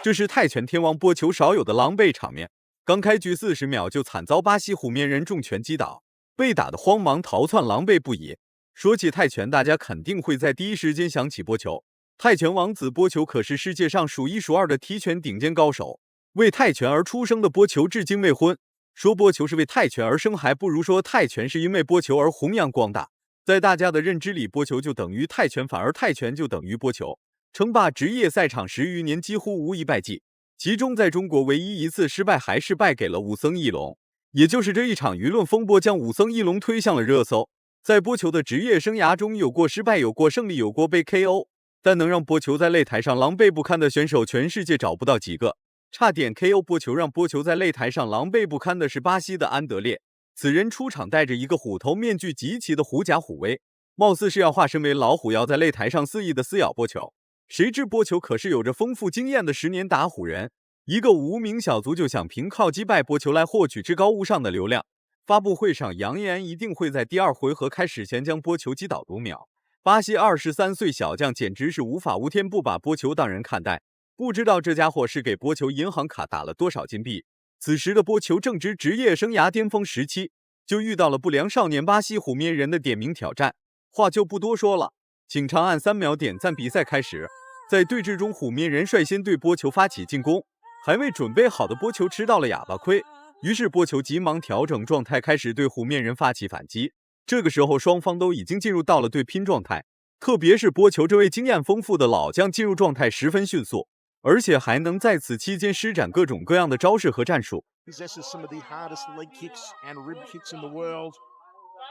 这是泰拳天王波球少有的狼狈场面。刚开局40秒就惨遭巴西虎面人重拳击倒，被打得慌忙逃窜，狼狈不已。说起泰拳，大家肯定会在第一时间想起波球。泰拳王子波球可是世界上数一数二的踢拳顶尖高手，为泰拳而出生的波球至今未婚。说波球是为泰拳而生，还不如说泰拳是因为波球而弘扬光大。在大家的认知里，波球就等于泰拳，反而泰拳就等于波球。称霸职业赛场10余年，几乎无一败绩。其中在中国唯一一次失败，还是败给了武僧义龙。也就是这一场舆论风波，将武僧义龙推向了热搜。在波球的职业生涯中，有过失败，有过胜利，有过被 KO， 但能让波球在擂台上狼狈不堪的选手，全世界找不到几个。差点 KO 波球，让波球在擂台上狼狈不堪的是巴西的安德烈。此人出场戴着一个虎头面具，极其的狐假虎威，貌似是要化身为老虎，要在擂台上肆意的撕咬波球。谁知波球可是有着丰富经验的10年打虎人，一个无名小卒就想凭靠击败波球来获取至高无上的流量。发布会上扬言一定会在第2回合开始前将波球击倒读秒。巴西23岁小将简直是无法无天，不把波球当人看待。不知道这家伙是给波球银行卡打了多少金币。此时的波球正值职业生涯巅峰时期，就遇到了不良少年巴西虎面人的点名挑战。话就不多说了，请长按3秒点赞。比赛开始，在对峙中，虎面人率先对波球发起进攻，还未准备好的波球吃到了哑巴亏，于是波球急忙调整状态，开始对虎面人发起反击。这个时候双方都已经进入到了对拼状态，特别是波球这位经验丰富的老将进入状态十分迅速，而且还能在此期间施展各种各样的招式和战术。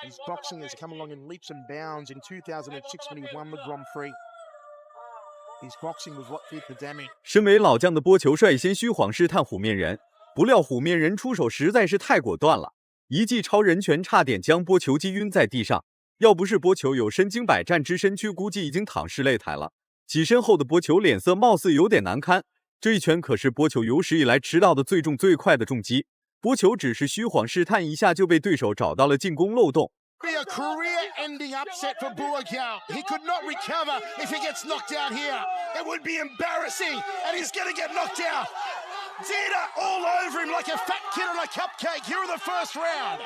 His boxing has come along in leaps and bounds. In 2006 when he won the Grand Prix, his boxing was what did the damage. 身为老将的波球率先虚晃试探虎面人，不料虎面人出手实在是太果断了，一记超人拳差点将波球击晕在地上。要不是波球有身经百战之身躯，估计已经躺尸擂台了。起身后的波球脸色貌似有点难堪，这一拳可是波球有史以来吃到的最重最快的重击。波球只是虚晃试探一下，就被对手找到了进攻漏洞。Be a career-ending upset for Buagao. He could not recover if he gets knocked out here. It would be embarrassing, and he's going to get knocked out. Zeta all over him like a fat kid on a cupcake here in the first round.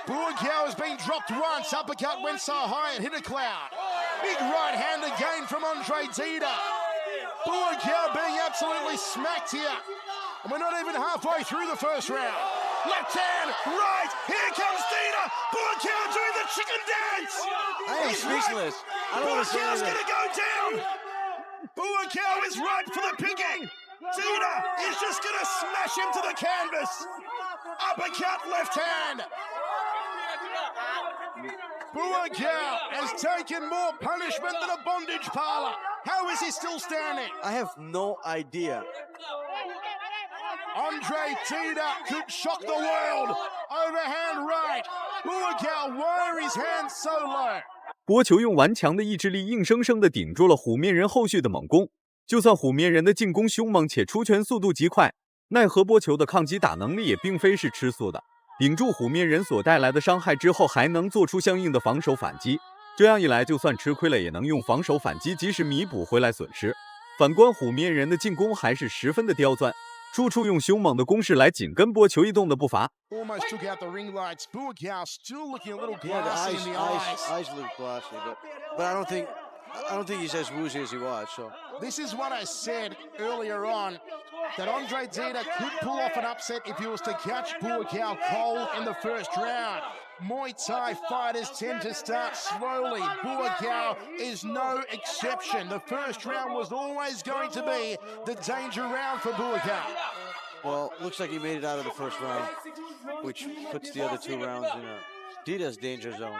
Buagao has been dropped once. Uppercut went so high it hit a cloud. Big right hand again from Andre Zeta. Buagao being absolutely smacked here. And we're not even halfway through the first round. Left hand, right, here comes Zeta. Buagao doing the chicken dance. I am speechless. I don't want to say Buagao's anything. going to go down. Buagao is ripe for the picking. Zeta is just going to smash him to the canvas. Uppercut, left hand. Buagao has taken more punishment than a bondage parlor. How is he still standing? I have no idea. Andre Zeta could shock the world. Overhand right. Buagao, why are his hands so low? 波球用顽强的意志力硬生生地顶住了虎面人后续的猛攻。就算虎面人的进攻凶猛且出拳速度极快，奈何波球的抗击打能力也并非是吃素的。顶住虎面人所带来的伤害之后，还能做出相应的防守反击。这样一来，就算吃亏了，也能用防守反击及时弥补回来损失。反观虎面人的进攻还是十分的刁钻，处处用凶猛的攻势来紧跟波球移动的步伐。 Almost took out the ring lights. Buagao still looking a little Yeah, the glassy in the eyes. eyes look glassy, but I don't think he's as woozy as he was. So This is what I said earlier on, that Andre Zeta could pull off an upset if he was to catch Buagao cold in the first round. Muay Thai fighters tend to start slowly. Buagao is no exception. The first round was always going to be the danger round for Buagao. well, looks like he made it out of the first round, which puts the other 2 rounds in a Dita's danger zone.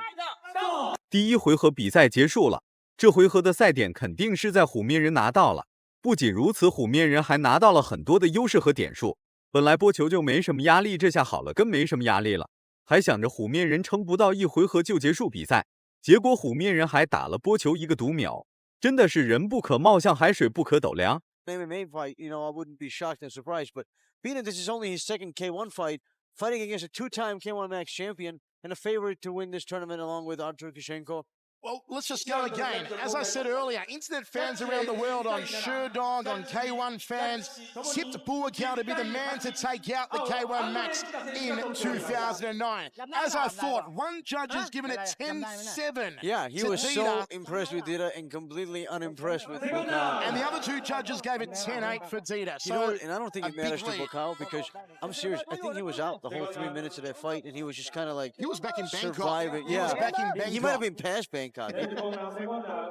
第1回合比赛结束了，这回合的赛点肯定是在虎面人拿到了。不仅如此，虎面人还拿到了很多的优势和点数。本来波球就没什么压力，这下好了，更没什么压力了。还想着虎面人撑不到1回合就结束比赛，结果虎面人还打了波球一个读秒，真的是人不可貌相，海水不可斗量。 MMA fight, I wouldn't be shocked and surprised, but being that this is only his second K1 fight, fighting against a 2-time K1 Max champion and a favorite to win this tournament along with Artur Kushenko, Well, let's just go again. As I said earlier, internet fans around the world on Sherdog, on K1 fans, tipped Buakaw to be the man to take out the K1 Max in 2009. As I thought, one judge has given it 10-7. Yeah, he was so impressed with Dida and completely unimpressed with Buakaw. And the other two judges gave it 10-8 for Dida. You know what? And I don't think it matters to Buakaw because I'm serious. I think he was out the whole 3 minutes of that fight, and he was just kind of like he was back in Bangkok. Surviving. He was back in Bangkok. He might have been past Bangkok. I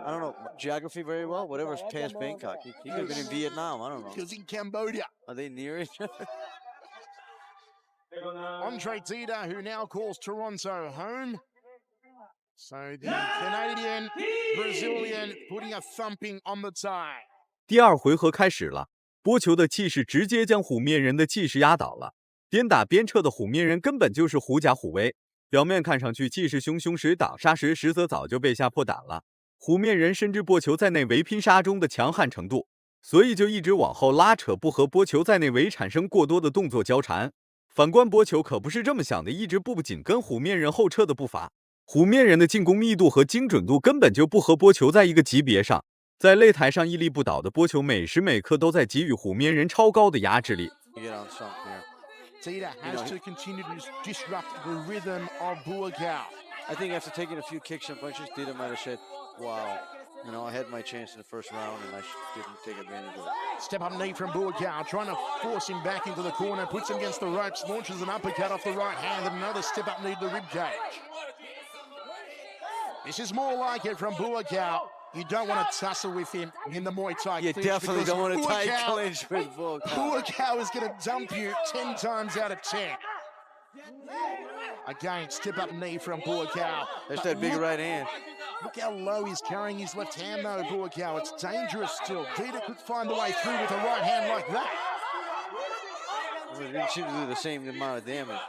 don't know geography very well. Whatever's past Bangkok, he could have been in Vietnam. I don't know. He was in Cambodia. Are they near each other? Andre Dida, who now calls Toronto home. So the Canadian, Brazilian putting a thumping on the tie. 第二回合开始了，波球的气势直接将虎面人的气势压倒了。边打边撤的虎面人根本就是狐假虎威，表面看上去气势汹汹，谁挡杀谁，实则早就被吓破胆了。虎面人深知波球在内围拼杀中的强悍程度，所以就一直往后拉扯，不和波球在内围产生过多的动作交缠。反观波球可不是这么想的，一直不紧跟虎面人后撤的步伐。虎面人的进攻密度和精准度根本就不和波球在一个级别上，在擂台上屹立不倒的波球每时每刻都在给予虎面人超高的压制力。Dida has to continue to disrupt the rhythm of Buakaw. I think after taking a few kicks and punches, Dida might have said, wow, you know, I had my chance in the first round and I didn't take advantage of it. Step up knee from Buakaw, trying to force him back into the corner, puts him against the ropes, launches an uppercut off the right hand, and another step up knee to the ribcage. This is more like it from Buakaw. You don't want to tussle with him in the Muay Thai. You definitely don't want to tie clinch with Buakaw. Buakaw is going to dump you 10 times out of 10. Again, step up knee from Buakaw. That's that big right hand. Look how low he's carrying his left hand though, Buakaw. It's dangerous still. Dida could find the way through with a right hand like that. Well, it didn't seem to do the same amount of damage.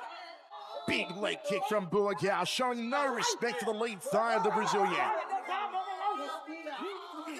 Big leg kick from Buakaw, showing no respect for the lead thigh of the Brazilian.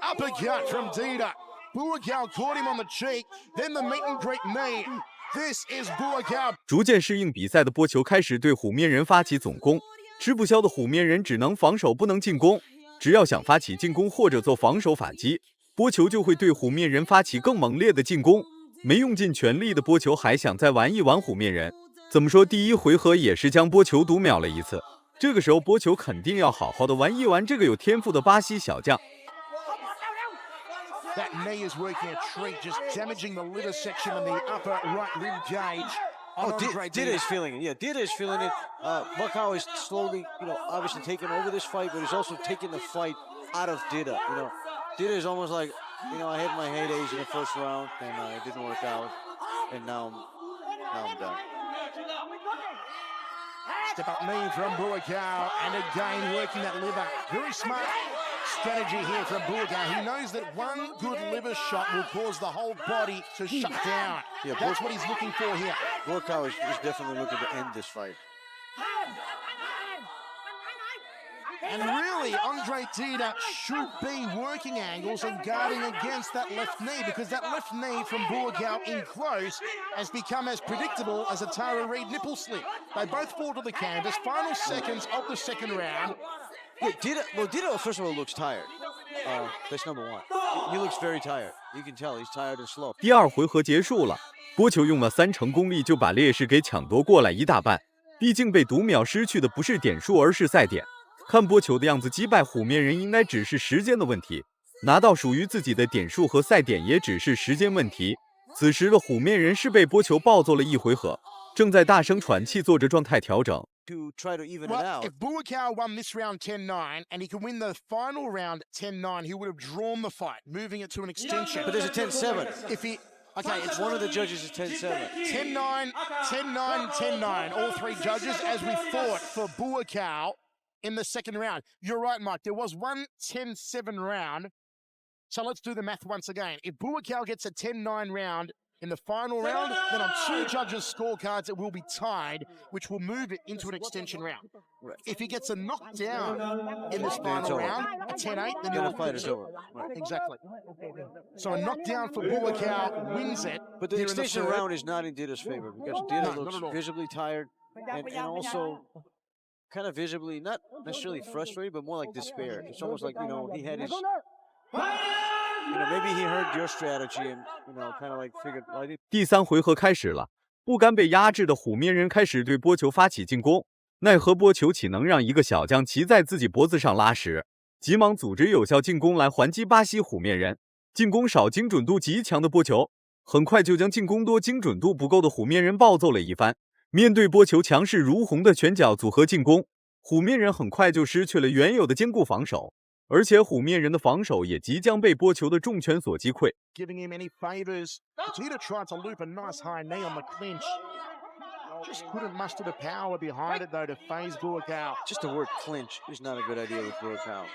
Uppercut from Dida. Buakaw caught him on the cheek, then the meet and greet knee. This is Buakaw. 逐渐适应比赛的波球开始对虎面人发起总攻，吃不消的虎面人只能防守不能进攻。只要想发起进攻或者做防守反击，波球就会对虎面人发起更猛烈的进攻。没用尽全力的波球还想再玩一玩虎面人，怎么说第一回合也是将波球读秒了一次。这个时候波球肯定要好好的玩一玩这个有天赋的巴西小将。That knee is working a treat, just damaging the liver section and the upper right rib cage. Dida is feeling it. Yeah, Dida is feeling it. Buakaw is slowly, you know, obviously taking over this fight, but he's also taking the fight out of Dida. You know, Dida is almost like, you know, I had my heydays in the first round and it didn't work out, and now I'm done. Step up knee from Buakaw, and again working that liver. Very smart strategy here from Buakaw. He knows that one good liver shot will cause the whole body to shut down. Yeah, that's what he's looking for here. Buakaw is definitely looking to end this fight. And really, Andre Dida should be working angles and guarding against that left knee, because that left knee from Buakaw in close has become as predictable as a Tara Reid nipple slip. They both fall to the canvas. Final seconds of the second round. Yeah, Dida, first of all, looks tired. That's number one. He looks very tired. You can tell he's tired and slow. 第二回合结束了，波球用了3成功力就把劣势给抢夺过来一大半。毕竟被读秒失去的不是点数，而是赛点。看波球的样子，击败虎面人应该只是时间的问题，拿到属于自己的点数和赛点也只是时间问题。此时的虎面人是被波球暴揍了一回合，正在大声喘气，做着状态调整。To try to even it Well, out. if Buakaw won this round 10-9 and he can win the final round 10-9, he would have drawn the fight, moving it to an extension. But there's a 10-7. If he, okay, it's One of the judges is 10-7. 10-9, 10-9, 10-9. All three judges, as we fought for Buakaw in the second round. You're right, Mike. There was one 10-7 round. So let's do the math once again. If Buakaw gets a 10-9 round in the final round, then on two judges' scorecards, it will be tied, which will move it into an extension round. Right. If he gets a knockdown in this final over. round, a 10-8, then Then you'll the fight is over. Right. Exactly. So a knockdown for Buakaw wins it. But the here in extension third. round is not in Dida's favor because No, Dida not looks at all. visibly tired and also kind of visibly, not necessarily frustrated, but more like despair. It's almost like, he had his, maybe he heard your strategy and, kind of like figured, well, I did. 第3回合开始了，不甘被压制的虎面人开始对波球发起进攻，奈何波球岂能让一个小将骑在自己脖子上拉屎？急忙组织有效进攻来还击巴西虎面人。进攻少、精准度极强的波球，很快就将进攻多、精准度不够的虎面人暴揍了一番。面对波球强势如虹的拳脚组合进攻，虎面人很快就失去了原有的坚固防守，而且虎面人的防守也即将被波球的重拳所击溃。Giving him any favors. Tita tried to loop a nice high knee on the clinch. Just couldn't muster the power behind it though to phase Buakaw. Just the word clinch is not a good idea with Buakaw.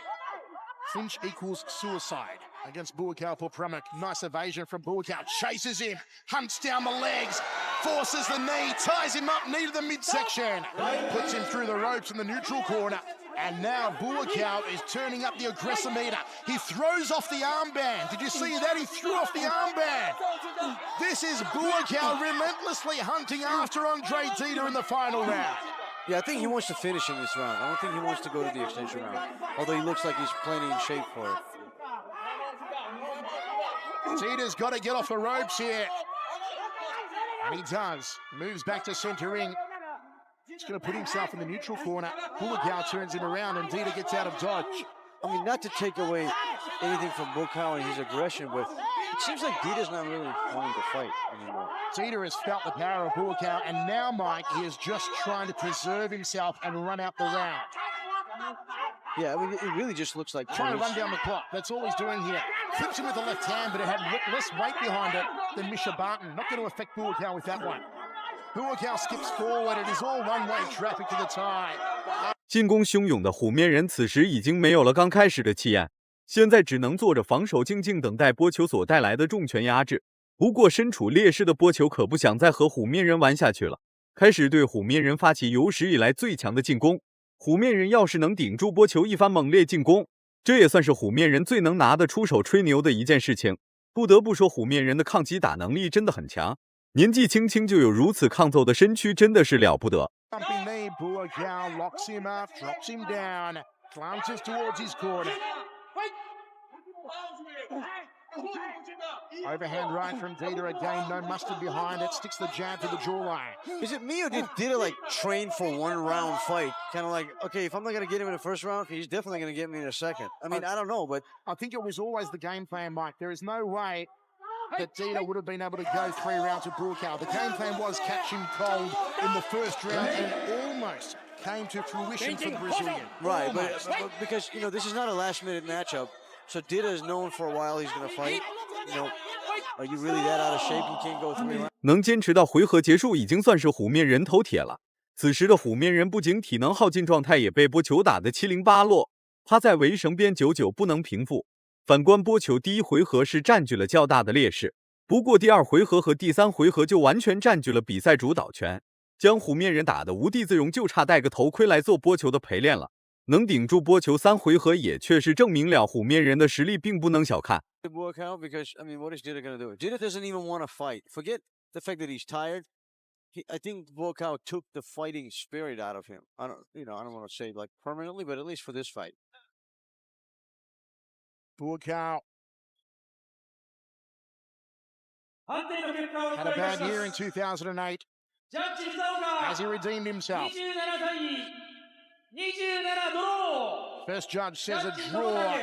Clinch equals suicide against Buakaw Pulpramuk. Nice evasion from Buakaw. Chases him, hunts down the legs, forces the knee, ties him up, knee to the midsection. Puts him through the ropes in the neutral corner. And now Buakaw is turning up the aggressor meter. He throws off the armband. Did you see that? He threw off the armband. This is Buakaw relentlessly hunting after Andre Tita in the final round. Yeah, I think he wants to finish in this round. I don't think he wants to go to the extension round, although he looks like he's plenty in shape for it. Tita's got to get off the ropes here. And he does. Moves back to center ring. He's going to put himself in the neutral corner. Buakaw turns him around and Tita gets out of dodge. I mean, not to take away anything from Buakaw and his aggression, but it seems like Tita's not really wanting to fight anymore. Tita has felt the power of Buakaw, and now, Mike, he is just trying to preserve himself and run out the round. Yeah, I mean, it really just looks like Trying to run down the clock. That's all he's doing here. Clips him with the left hand, but it had less weight behind it than Misha Barton. Not going to affect Buakaw with that one. Buakaw skips forward. It is all one-way traffic to the tie. 进攻汹涌的虎面人此时已经没有了刚开始的气焰，现在只能做着防守，静静等待波球所带来的重拳压制。不过身处劣势的波球可不想再和虎面人玩下去了，开始对虎面人发起有史以来最强的进攻。虎面人要是能顶住波球一番猛烈进攻，这也算是虎面人最能拿得出手吹牛的一件事情。不得不说，虎面人的抗击打能力真的很强，年纪轻轻就有如此抗揍的身躯，真的是了不得。Jumping knee, Buakaw locks him up, drops him down, glances towards his corner. Overhand right from Tita again, no mustard behind it, sticks the jab to the jawline. Is it me or did Tita like train for one round fight? Kind of like, okay, if I'm not going to get him in the first round, he's definitely going to get me in the second. I mean, I don't know, but I think it was always the game plan, Mike. There is no way that Tita would have been able to go 3 rounds with Buakaw. The game plan was catch him cold in the first round and almost came to fruition for the Brazilian. Right, but because, this is not a last-minute matchup, so Tita is known for a while he's going to fight. Are you really that out of shape? You can't go 3 rounds? 能坚持到回合结束已经算是虎面人头铁了。此时的虎面人不仅体能耗尽状态，也被波球打得七零八落，趴在围绳边久久不能平复。反观波球第1回合是占据了较大的劣势，不过第2回合和第3回合就完全占据了比赛主导权，将虎面人打得无地自容，就差戴个头盔来做波球的陪练了。能顶住波球3回合，也确实证明了虎面人的实力并不能小看。Buakaw, because I mean, what is Tita going to do? Tita doesn't even want to fight. Forget the fact that he's tired. I think Buakaw took the fighting spirit out of him. I don't want to say like permanently, but at least for this fight. Buakaw had a bad year in 2008. Has he redeemed himself? First judge says a draw.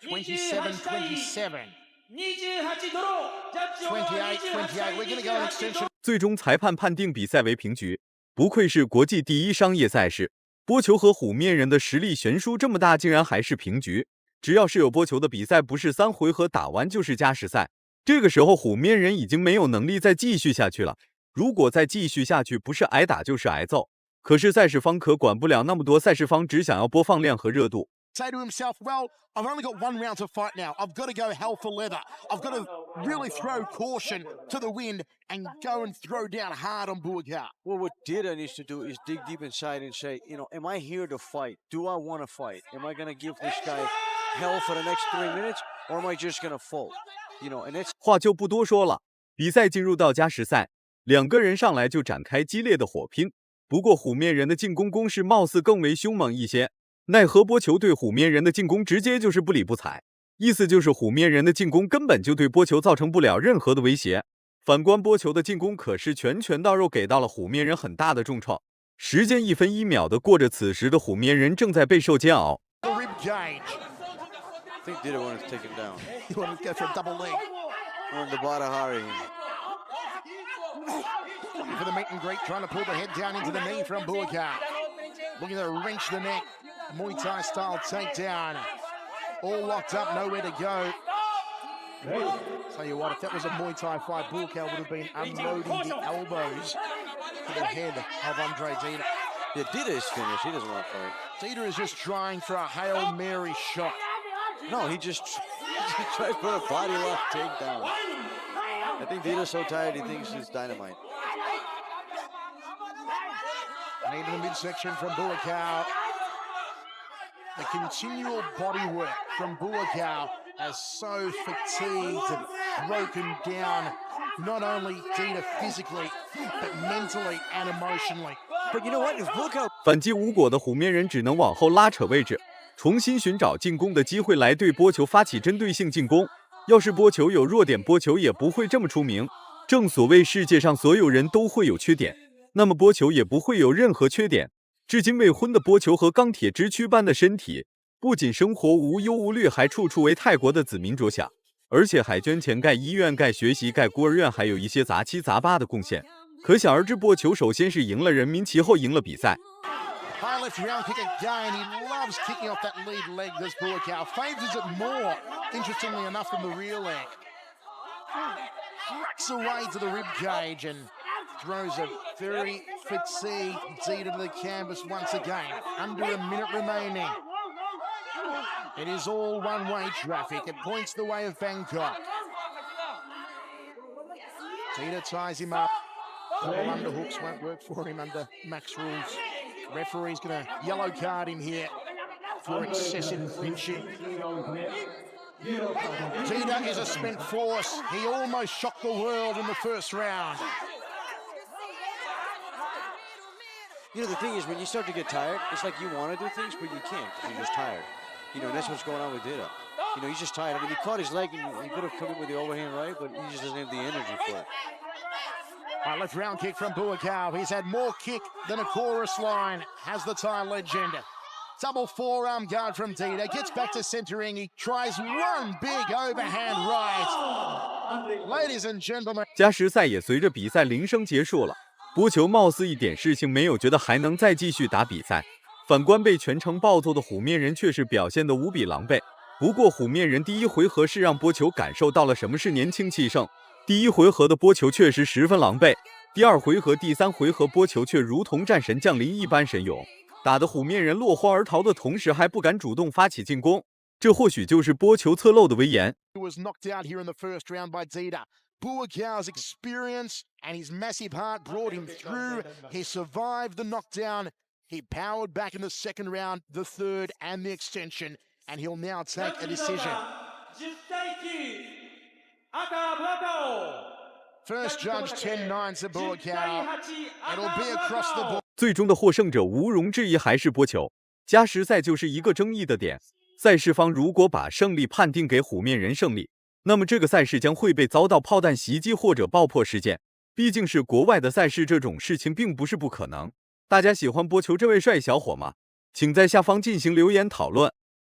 27-27. 28-28. We're going to go an extension. 最终裁判判定比赛为平局，不愧是国际第一商业赛事。波球和虎面人的实力悬殊这么大，竟然还是平局。只要是有波球的比赛，不是3回合打完就是加时赛。这个时候虎面人已经没有能力再继续下去了。如果再继续下去，不是挨打就是挨揍。可是赛事方可管不了那么多，赛事方只想要播放量和热度。Say to himself, well, I've only got 1 round to fight now. I've got to go hell for leather. I've got to really throw caution to the wind and go and throw down hard on Buakaw. Well, what Tita needs to do is dig deep inside and say, am I here to fight? Do I want to fight? Am I going to give this guy hell for the next 3 minutes, or am I just going to fold? And it's 话就不多说了，比赛进入到加时赛，2个人上来就展开激烈的火拼。不过虎面人的进攻攻势貌似更为凶猛一些，奈何波球对虎面人的进攻直接就是不理不睬，意思就是虎面人的进攻根本就对波球造成不了任何的威胁。反观波球的进攻可是拳拳到肉，给到了虎面人很大的重创。时间1分1秒的过着，此时的虎面人正在备受煎熬。The rib cage. I think Dida wanted to take him down. He wanted to go for a double leg. Wanted to Badahari him. Looking for the meet and greet, trying to pull the head down into the knee from Buakaw. Looking to wrench the neck. Muay Thai style takedown. All locked up, nowhere to go. Tell you what, if that was a Muay Thai fight, Buakaw would have been unloading the elbows to the head of Andre Dida. Yeah, Dida is finished. He doesn't want to fight. Dida is just trying for a Hail Mary shot. No, he just tried for a body lock takedown. I think Dida's so tired he thinks it's dynamite. Knee to the midsection from Buakaw. The continual body work from Buakaw has so fatigued and broken down not only Dida physically, but mentally and emotionally. But you know what? If Buakaw 反击无果的虎面人只能往后拉扯位置，重新寻找进攻的机会来对波球发起针对性进攻。要是波球有弱点，波球也不会这么出名。正所谓世界上所有人都会有缺点，那么波球也不会有任何缺点。至今未婚的波球和钢铁之躯般的身体，不仅生活无忧无虑，还处处为泰国的子民着想，而且还捐钱盖医院、盖学习、盖孤儿院，还有一些杂七杂八的贡献。可想而知，波球首先是赢了人民，其后赢了比赛。High left round kick again. He loves kicking off that lead leg, this Buakaw. Favours it more, interestingly enough, than the rear leg. Hacks away to the rib cage and throws a very fatigued Dida to the canvas once again. Under a minute remaining. It is all one-way traffic. It points the way of Bangkok. Dida ties him up. Double underhooks won't work for him under Max rules. Referee's going to yellow card him here for excessive pinching. Dida is a spent force. He almost shocked the world in the first round. You know, the thing is, when you start to get tired, it's like you want to do things, but you can't because you're just tired. You know, and that's what's going on with Dida. You know, he's just tired. I mean, he caught his leg, and he could have come in with the overhand right, but he just doesn't have the energy for it. Left round kick from Buakaw. He's had more kick than a chorus line, has the Thai legend. Double forearm guard from Dida. Gets back to centering. He tries one big overhand right. Ladies and gentlemen. 加时赛也随着比赛铃声结束了。波球貌似一点事情没有，觉得还能再继续打比赛。反观被全程暴揍的虎面人却是表现得无比狼狈。不过虎面人第一回合是让波球感受到了什么是年轻气盛。第一回合的波球确实十分狼狈，第二回合、第三回合波球却如同战神降临一般神勇，打得虎面人落荒而逃的同时还不敢主动发起进攻，这或许就是波球侧漏的威严。He was knocked out here in the first round by Dida. Buakaw's experience and his massive heart brought him through. He survived the knockdown. He powered back in the second round, the third, and the extension, and he'll now take a decision. First judge 10-9 to Buakaw. It'll be across the board. 最终的获胜者毋庸置疑还是波球。加时赛就是一个争议的点，赛事方如果把胜利判定给虎面人胜利，那么这个赛事将会被遭到炮弹袭击或者爆破事件。毕竟是国外的赛事，这种事情并不是不可能。大家喜欢波球这位帅小伙吗？请在下方进行留言讨论。